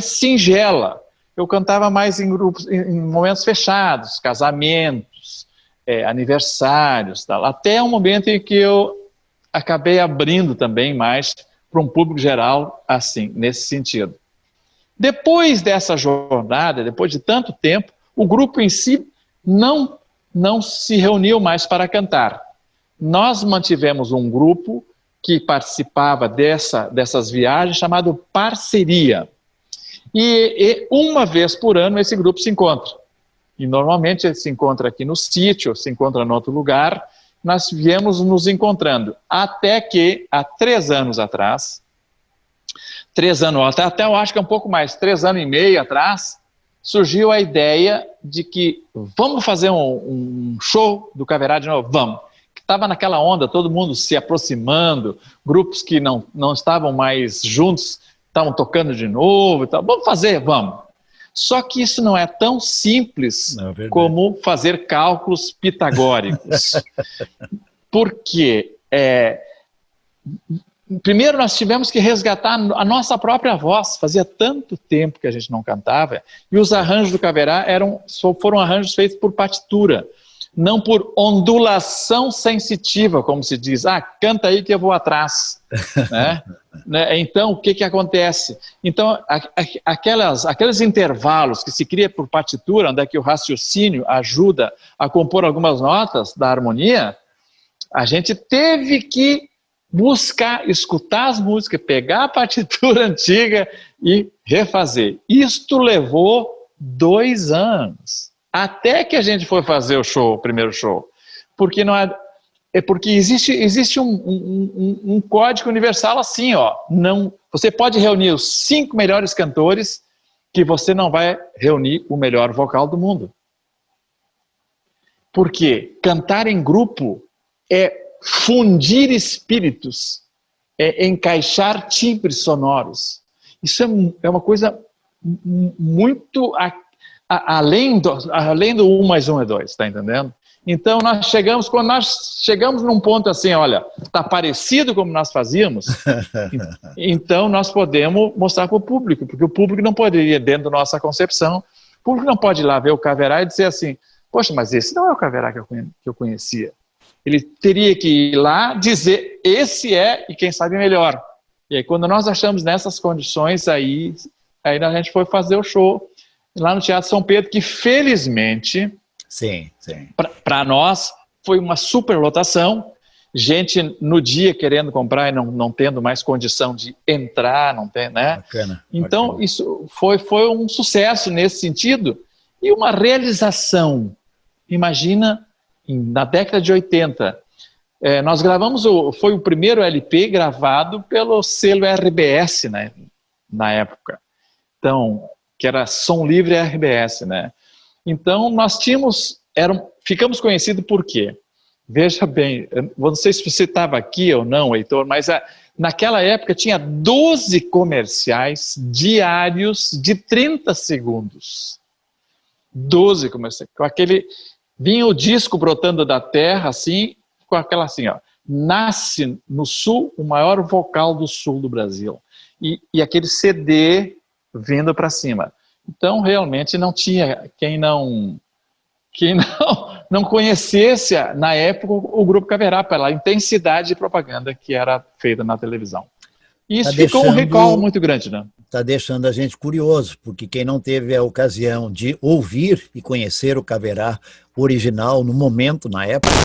singela. Eu cantava mais em grupos, em momentos fechados, casamentos, aniversários, tal, até um momento em que eu acabei abrindo também mais para um público geral, assim, nesse sentido. Depois dessa jornada, depois de tanto tempo, o grupo em si não se reuniu mais para cantar. Nós mantivemos um grupo que participava dessas viagens, chamado Parceria. E uma vez por ano esse grupo se encontra. E normalmente ele se encontra aqui no sítio, se encontra em outro lugar. Nós viemos nos encontrando. Até que, há 3 anos atrás, 3 anos, até eu acho que é um pouco mais, 3 anos e meio atrás, surgiu a ideia de que vamos fazer um show do Caverá de novo? Vamos. Estava naquela onda, todo mundo se aproximando, grupos que não estavam mais juntos, estavam tocando de novo e tal. Vamos fazer, vamos. Só que isso não é tão simples como fazer cálculos pitagóricos. Porque, primeiro nós tivemos que resgatar a nossa própria voz. Fazia tanto tempo que a gente não cantava, e os arranjos do Caverá foram arranjos feitos por partitura, não por ondulação sensitiva, como se diz. Canta aí que eu vou atrás. Né? Então, o que acontece? Então, aqueles intervalos que se cria por partitura, onde é que o raciocínio ajuda a compor algumas notas da harmonia, a gente teve que buscar, escutar as músicas, pegar a partitura antiga e refazer. Isto levou 2 anos. Até que a gente foi fazer o primeiro show. Porque porque existe um código universal assim, você pode reunir os 5 melhores cantores, que você não vai reunir o melhor vocal do mundo. Porque cantar em grupo é fundir espíritos, é encaixar timbres sonoros. Isso é uma coisa muito além do 1 mais 1 é 2, está entendendo? Então quando nós chegamos num ponto assim, olha, está parecido como nós fazíamos, então nós podemos mostrar para o público, porque o público não poderia, dentro da nossa concepção, o público não pode ir lá ver o Caverá e dizer assim, poxa, mas esse não é o Caverá que eu conhecia. Ele teria que ir lá dizer, esse e quem sabe melhor. E aí quando nós achamos nessas condições, aí a gente foi fazer o show lá no Teatro São Pedro, que felizmente, sim. Para nós, foi uma superlotação, gente no dia querendo comprar e não tendo mais condição de entrar, não tem, né? Bacana, então, bacana. Isso foi um sucesso nesse sentido, e uma realização. Imagina, na década de 80, Nós gravamos, foi o primeiro LP gravado pelo selo RBS, né, na época. Então, que era Som Livre RBS, né? Então, nós ficamos conhecidos por quê? Veja bem, eu não sei se você estava aqui ou não, Heitor, mas naquela época tinha 12 comerciais diários de 30 segundos. 12 comerciais. Com aquele... Vinha o disco brotando da terra, assim, com aquela assim, ó. Nasce no sul o maior vocal do sul do Brasil. E aquele CD vindo para cima. Então, realmente, não tinha quem não conhecesse, na época, o Grupo Caverá, pela intensidade de propaganda que era feita na televisão. E isso ficou um recall muito grande, né? Está deixando a gente curioso, porque quem não teve a ocasião de ouvir e conhecer o Caverá original no momento, na época,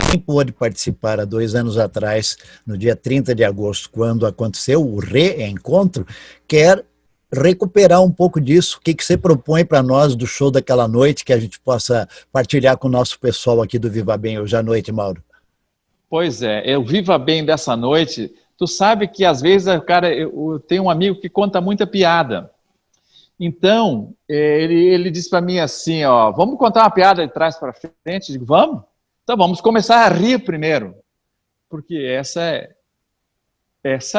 quem pôde participar há 2 anos atrás, no dia 30 de agosto, quando aconteceu o reencontro, quer recuperar um pouco disso. O que você propõe para nós do show daquela noite, que a gente possa partilhar com o nosso pessoal aqui do Viva Bem hoje à noite, Mauro? Pois é, o Viva Bem dessa noite, tu sabe que às vezes, eu tenho um amigo que conta muita piada. Então, ele disse para mim assim, ó, vamos contar uma piada de trás para frente? Eu digo, vamos? Então vamos começar a rir primeiro, porque essa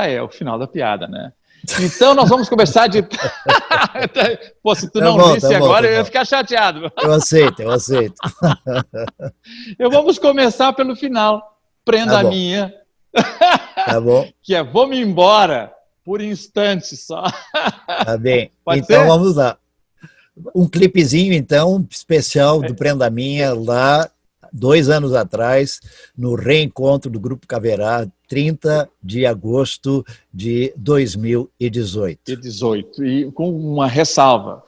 é o final da piada, né? Então nós vamos começar de... Pô, se tu não visse agora, eu ia ficar chateado. Eu aceito. Vamos começar pelo final. Prenda a minha. Tá bom. Que é vou-me embora por instantes só. Tá bem. Pode então ser? Vamos lá. Um clipezinho, então, especial do Prenda Minha, lá 2 anos atrás, no reencontro do Grupo Caverá, 30 de agosto de 2018. E com uma ressalva.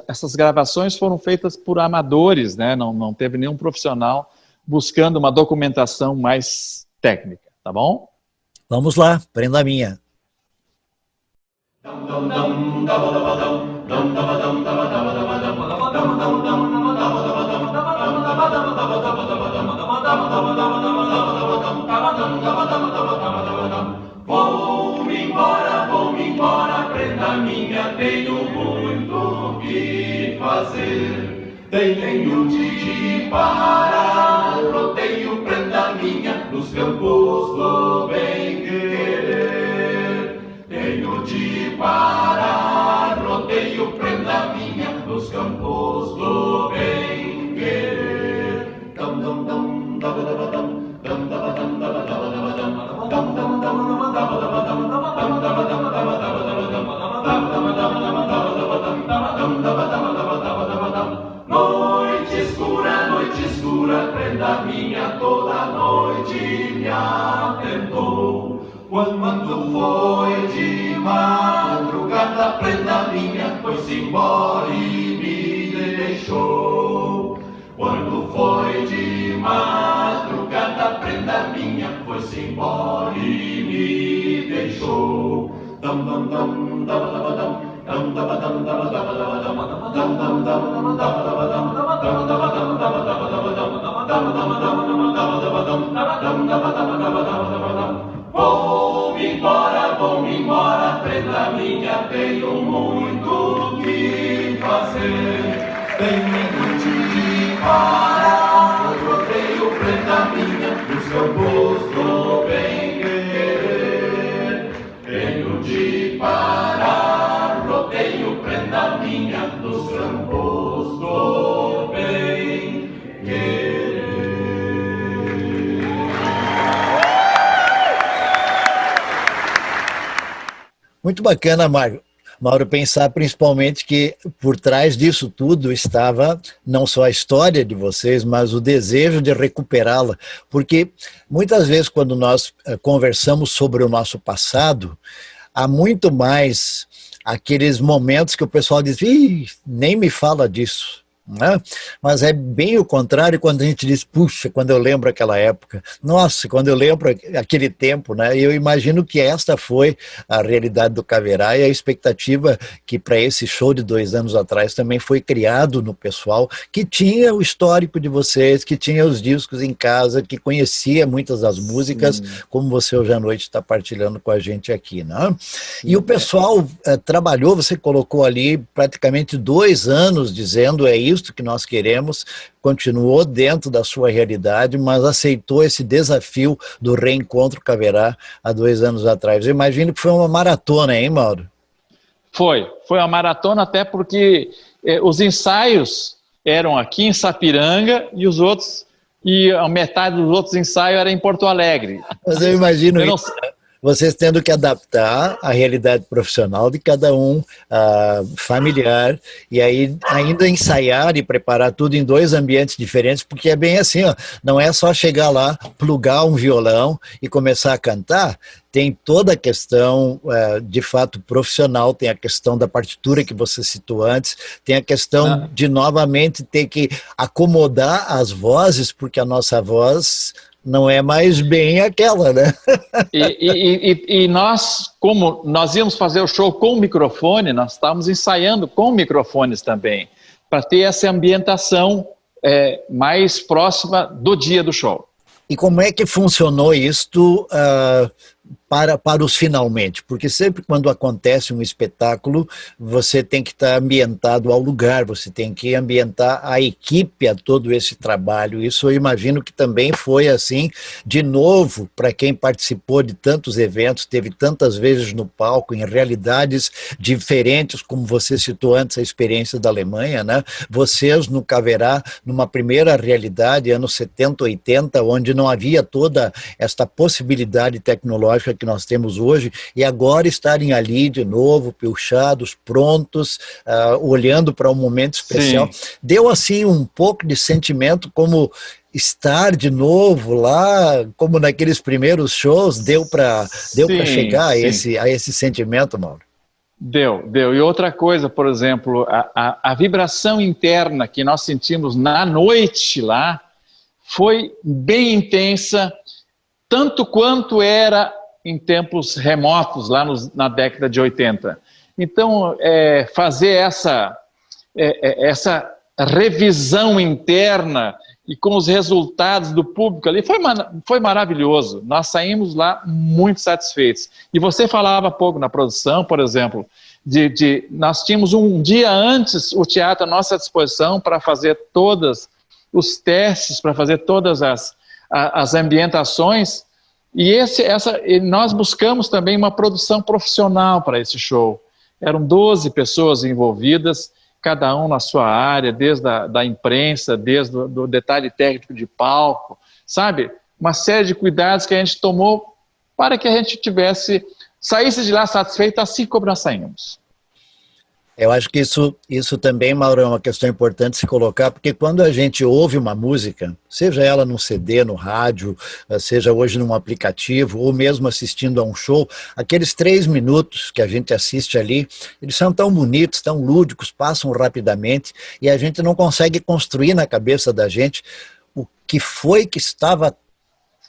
Essas gravações foram feitas por amadores, né? Não teve nenhum profissional buscando uma documentação mais técnica, tá bom? Vamos lá, Prenda Minha. Vou-me embora, prenda minha, tenho muito o que fazer. Tenho de ir para rodeio, prenda minha, nos campos do bem-querer. Tenho de ir para rodeio, prenda minha, nos campos do bem-querer. Dum dum dum dum dum dum Noite escura, prenda minha, toda noite me atentou. Quando foi de madrugada, prenda minha, foi-se embora e me deixou. Quando foi de madrugada, prenda minha, foi-se embora e me deixou. Dum dum dum dum dum Vou-me embora, prenda minha, tenho muito o que fazer. Tenho de ir para o rodeio, prenda minha, nos campos do bem-querer. Tenho de ir para o rodeio, prenda minha, nos campos do bem-querer. Muito bacana, Mauro, pensar principalmente que por trás disso tudo estava não só a história de vocês, mas o desejo de recuperá-la, porque muitas vezes quando nós conversamos sobre o nosso passado, há muito mais aqueles momentos que o pessoal diz, nem me fala disso, né? Mas é bem o contrário quando a gente diz, puxa, quando eu lembro aquela época, nossa, quando eu lembro aquele tempo, né? Eu imagino que esta foi a realidade do Caverá e a expectativa que para esse show de 2 anos atrás também foi criado no pessoal que tinha o histórico de vocês, que tinha os discos em casa, que conhecia muitas das músicas, como você hoje à noite está partilhando com a gente aqui, né? E o pessoal trabalhou, você colocou ali praticamente 2 anos dizendo é isso que nós queremos, continuou dentro da sua realidade, mas aceitou esse desafio do Reencontro Caverá há 2 anos atrás. Eu imagino que foi uma maratona, hein, Mauro? Foi uma maratona até porque os ensaios eram aqui em Sapiranga e a metade dos outros ensaios era em Porto Alegre. Mas eu imagino isso, né? Vocês tendo que adaptar a realidade profissional de cada um, familiar, e aí ainda ensaiar e preparar tudo em 2 ambientes diferentes, porque é bem assim, ó, não é só chegar lá, plugar um violão e começar a cantar. Tem toda a questão, de fato, profissional, tem a questão da partitura que você citou antes, tem a questão de novamente ter que acomodar as vozes, porque a nossa voz não é mais bem aquela, né? E nós, como nós íamos fazer o show com microfone, nós estávamos ensaiando com microfones também, para ter essa ambientação mais próxima do dia do show. E como é que funcionou isto para os finalmente? Porque sempre quando acontece um espetáculo, você tem que estar ambientado ao lugar, você tem que ambientar a equipe a todo esse trabalho. Isso eu imagino que também foi assim, de novo, para quem participou de tantos eventos, teve tantas vezes no palco, em realidades diferentes, como você citou antes, a experiência da Alemanha, né? Vocês no Caverá, numa primeira realidade, anos 70, 80, onde não havia toda esta possibilidade tecnológica que nós temos hoje, e agora estarem ali de novo, pilchados, prontos, olhando para um momento especial. Sim. Deu assim um pouco de sentimento como estar de novo lá, como naqueles primeiros shows, deu para chegar a esse sentimento, Mauro? Deu. E outra coisa, por exemplo, a vibração interna que nós sentimos na noite lá foi bem intensa, tanto quanto era em tempos remotos, lá na década de 80. Então, fazer essa revisão interna e com os resultados do público ali foi maravilhoso. Nós saímos lá muito satisfeitos. E você falava há pouco na produção, por exemplo, nós tínhamos um dia antes o teatro à nossa disposição para fazer todos os testes, para fazer todas as ambientações. E nós buscamos também uma produção profissional para esse show. Eram 12 pessoas envolvidas, cada um na sua área, desde da imprensa, desde o detalhe técnico de palco, sabe? Uma série de cuidados que a gente tomou para que a gente saísse de lá satisfeito, assim como nós saímos. Eu acho que isso também, Mauro, é uma questão importante se colocar, porque quando a gente ouve uma música, seja ela num CD, no rádio, seja hoje num aplicativo, ou mesmo assistindo a um show, aqueles 3 minutos que a gente assiste ali, eles são tão bonitos, tão lúdicos, passam rapidamente, e a gente não consegue construir na cabeça da gente o que foi que estava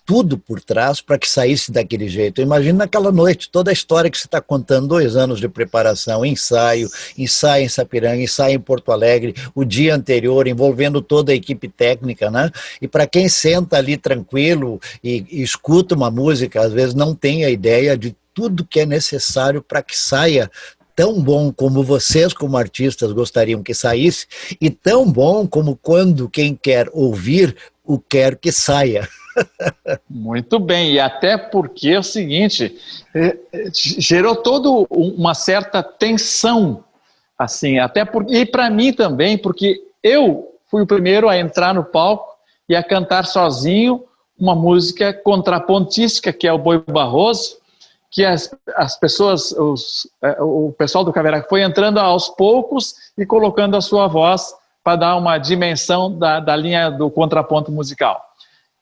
tudo por trás para que saísse daquele jeito. Imagina naquela noite, toda a história que você está contando, 2 anos de preparação, ensaio em Sapiranga, ensaio em Porto Alegre, o dia anterior, envolvendo toda a equipe técnica, né? E para quem senta ali tranquilo e escuta uma música, às vezes não tem a ideia de tudo que é necessário para que saia tão bom como vocês, como artistas, gostariam que saísse, e tão bom como quando quem quer ouvir o quer que saia. Muito bem, e até porque é o seguinte, gerou toda uma certa tensão, assim, e para mim também, porque eu fui o primeiro a entrar no palco e a cantar sozinho uma música contrapontística, que é o Boi Barroso, que as pessoas, o pessoal do Caverá foi entrando aos poucos e colocando a sua voz para dar uma dimensão da linha do contraponto musical.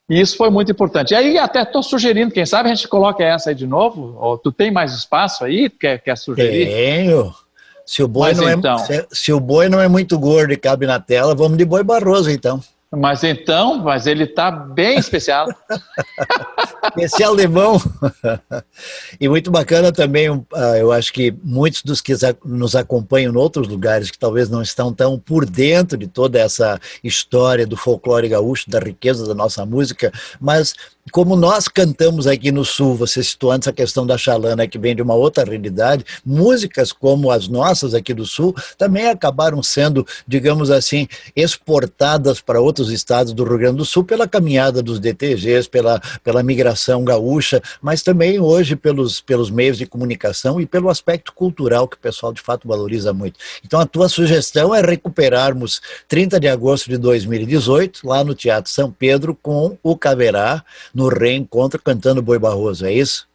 E isso foi muito importante. E aí até estou sugerindo, quem sabe a gente coloca essa aí de novo? Ou tu tem mais espaço aí? Quer sugerir? Tenho. Se o boi, Mas não então, se o boi não é muito gordo e cabe na tela, vamos de Boi Barroso, então. mas ele está bem especial. Esse alemão. E muito bacana também, eu acho que muitos dos que nos acompanham em outros lugares, que talvez não estão tão por dentro de toda essa história do folclore gaúcho, da riqueza da nossa música, mas como nós cantamos aqui no Sul, você citou antes a questão da xalana, que vem de uma outra realidade, músicas como as nossas aqui do Sul também acabaram sendo, digamos assim, exportadas para outros estados do Rio Grande do Sul pela caminhada dos DTGs, pela migração gaúcha, mas também hoje pelos meios de comunicação e pelo aspecto cultural que o pessoal de fato valoriza muito. Então a tua sugestão é recuperarmos 30 de agosto de 2018, lá no Teatro São Pedro, com o Caverá, no reencontro, cantando Boi Barroso, é isso?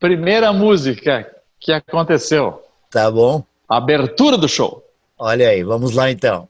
Primeira música que aconteceu. Tá bom. Abertura do show. Olha aí, vamos lá então.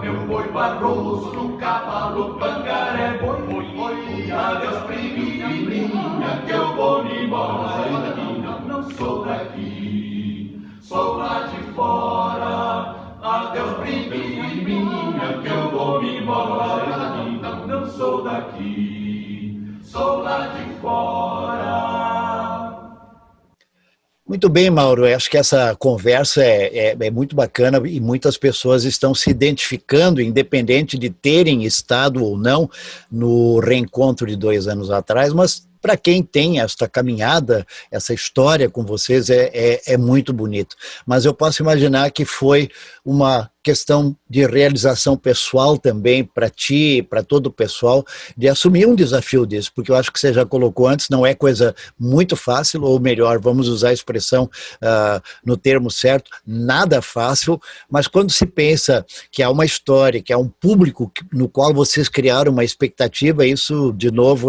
Meu boi Barroso no cavalo pangaré, boi, boi, boi, adeus priminha, que eu vou me embora daqui, não sou daqui, sou lá de fora. Adeus priminha, que eu vou me embora daqui, não sou daqui, sou lá de fora. Muito bem, Mauro, eu acho que essa conversa é muito bacana e muitas pessoas estão se identificando, independente de terem estado ou não no reencontro de 2 anos atrás, mas para quem tem esta caminhada, essa história com vocês é muito bonito. Mas eu posso imaginar que foi uma questão de realização pessoal também para ti, para todo o pessoal, de assumir um desafio desse, porque eu acho que você já colocou antes, não é coisa muito fácil, ou melhor, vamos usar a expressão no termo certo, nada fácil, mas quando se pensa que há uma história, que há um público no qual vocês criaram uma expectativa, isso, de novo,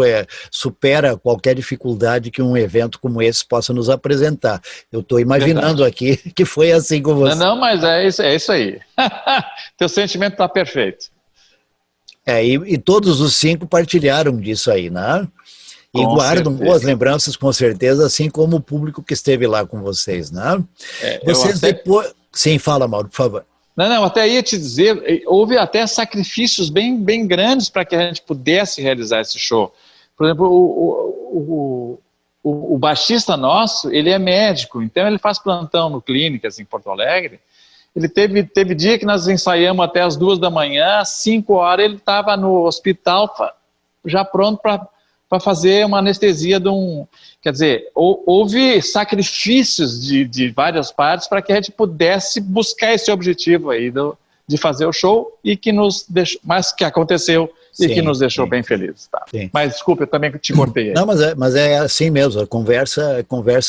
supera qualquer dificuldade que um evento como esse possa nos apresentar. Eu estou imaginando aqui que foi assim com você. Não, mas é isso aí. Teu sentimento está perfeito. E todos os 5 partilharam disso aí, né? E Com guardam certeza. boas lembranças, com certeza, assim como o público que esteve lá com vocês, né? Vocês depois... Sim, fala, Mauro, por favor. Não, até ia te dizer, houve até sacrifícios bem grandes para que a gente pudesse realizar esse show. Por exemplo, o baixista nosso, ele é médico, então ele faz plantão no Clínicas, em Porto Alegre. Ele teve dia que nós ensaiamos até as 2 da manhã, às 5 horas ele estava no hospital já pronto para fazer uma anestesia de um... Quer dizer, houve sacrifícios de várias partes para que a gente pudesse buscar esse objetivo aí de fazer o show e que nos deixou, mas que aconteceu e que nos deixou bem felizes. Tá? Mas desculpa, eu também te cortei aí. Não, mas é assim mesmo, a conversa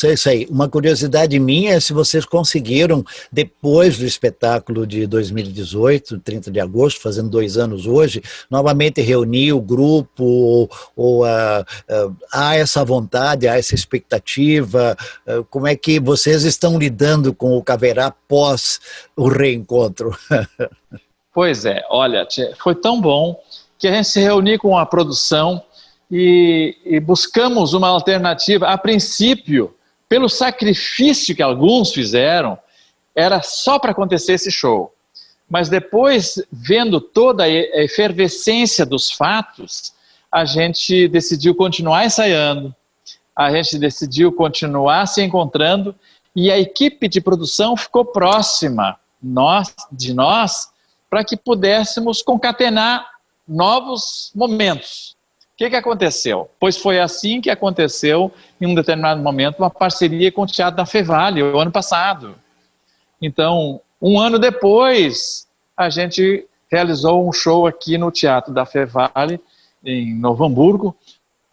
é isso aí. Uma curiosidade minha é se vocês conseguiram, depois do espetáculo de 2018, 30 de agosto, fazendo 2 anos hoje, novamente reunir o grupo, ou há essa vontade, há essa expectativa, como é que vocês estão lidando com o Caverá pós o reencontro? Pois é, olha, foi tão bom que a gente se reuniu com a produção e buscamos uma alternativa. A princípio, pelo sacrifício que alguns fizeram, era só para acontecer esse show. Mas depois, vendo toda a efervescência dos fatos, a gente decidiu continuar ensaiando. a gente decidiu continuar se encontrando e a equipe de produção ficou próxima de nós para que pudéssemos concatenar novos momentos. O que aconteceu? Pois foi assim que aconteceu, em um determinado momento, uma parceria com o Teatro da Fevale, o ano passado. Então, um ano depois, a gente realizou um show aqui no Teatro da Fevale, em Novo Hamburgo,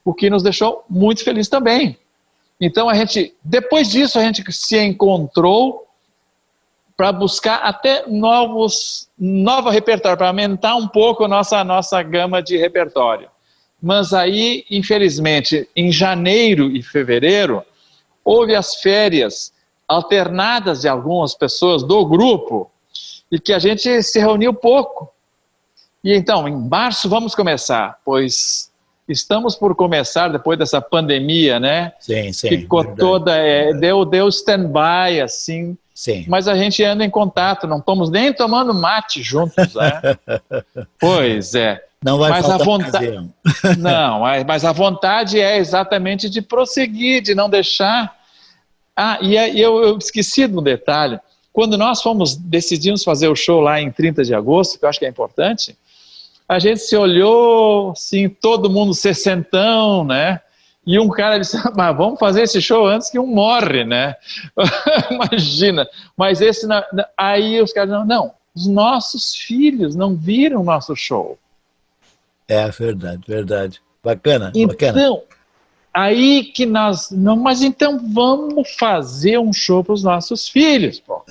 o que nos deixou muito felizes também. Então, depois disso, a gente se encontrou para buscar até novo repertório, para aumentar um pouco a nossa gama de repertório. Mas aí, infelizmente, em janeiro e fevereiro, houve as férias alternadas de algumas pessoas do grupo e que a gente se reuniu pouco. E então, em março vamos começar, pois estamos por começar, depois dessa pandemia, né? Sim, ficou verdade, toda, deu stand-by, assim, sim. Mas a gente anda em contato, não estamos nem tomando mate juntos, né? Pois é. Não vai faltar ocasião. Não, mas a vontade é exatamente de prosseguir, de não deixar... eu esqueci de um detalhe. Quando nós decidimos fazer o show lá em 30 de agosto, que eu acho que é importante, a gente se olhou, assim, todo mundo sessentão, né? E um cara disse, mas vamos fazer esse show antes que um morre, né? Imagina. Mas aí os caras disseram, não, os nossos filhos não viram o nosso show. É verdade. Bacana, bacana. Então, aí que nós... Não, mas então vamos fazer um show para os nossos filhos, pô.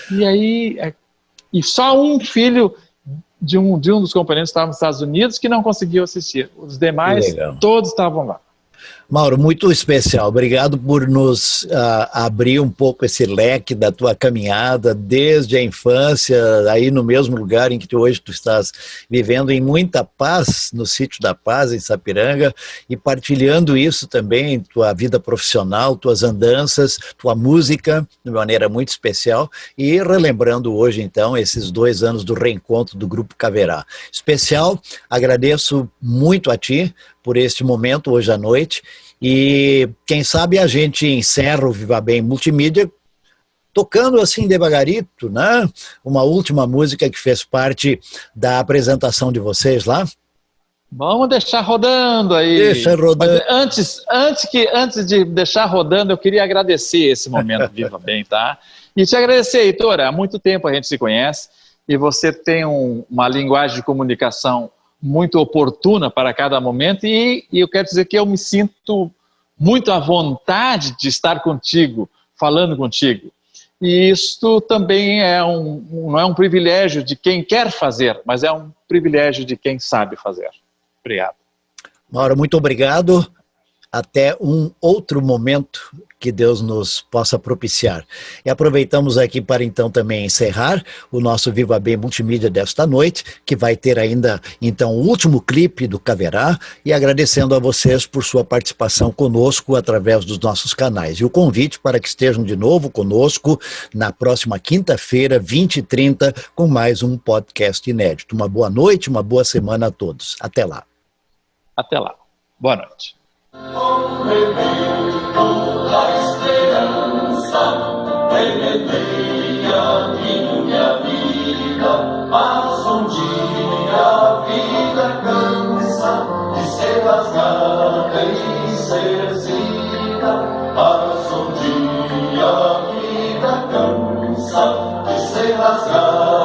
E aí... E só um filho de um dos componentes estava nos Estados Unidos que não conseguiu assistir. Os demais, todos estavam lá. Mauro, muito especial. Obrigado por nos abrir um pouco esse leque da tua caminhada desde a infância, aí no mesmo lugar em que hoje tu estás vivendo em muita paz, no Sítio da Paz, em Sapiranga, e partilhando isso também, tua vida profissional, tuas andanças, tua música, de maneira muito especial, e relembrando hoje, então, esses 2 anos do reencontro do Grupo Caverá. Especial, agradeço muito a ti por este momento hoje à noite, e quem sabe a gente encerra o Viva Bem Multimídia tocando assim devagarito, né? Uma última música que fez parte da apresentação de vocês lá. Vamos deixar rodando aí. Deixa rodando. Mas antes de deixar rodando, eu queria agradecer esse momento Viva Bem, tá? E te agradecer, Heitor, há muito tempo a gente se conhece e você tem uma linguagem de comunicação muito oportuna para cada momento e eu quero dizer que eu me sinto muito à vontade de estar contigo, falando contigo. E isto também não é um privilégio de quem quer fazer, mas é um privilégio de quem sabe fazer. Obrigado. Mauro, muito obrigado. Até um outro momento que Deus nos possa propiciar. E aproveitamos aqui para então também encerrar o nosso Viva Bem Multimídia desta noite, que vai ter ainda então o último clipe do Caverá, e agradecendo a vocês por sua participação conosco através dos nossos canais. E o convite para que estejam de novo conosco na próxima quinta-feira, 20h30, com mais um podcast inédito. Uma boa noite, uma boa semana a todos. Até lá. Até lá. Boa noite. Remedeia minha vida, mas um dia a vida cansa de ser rasgada e ser zika. Mas um dia a vida cansa de ser rasgada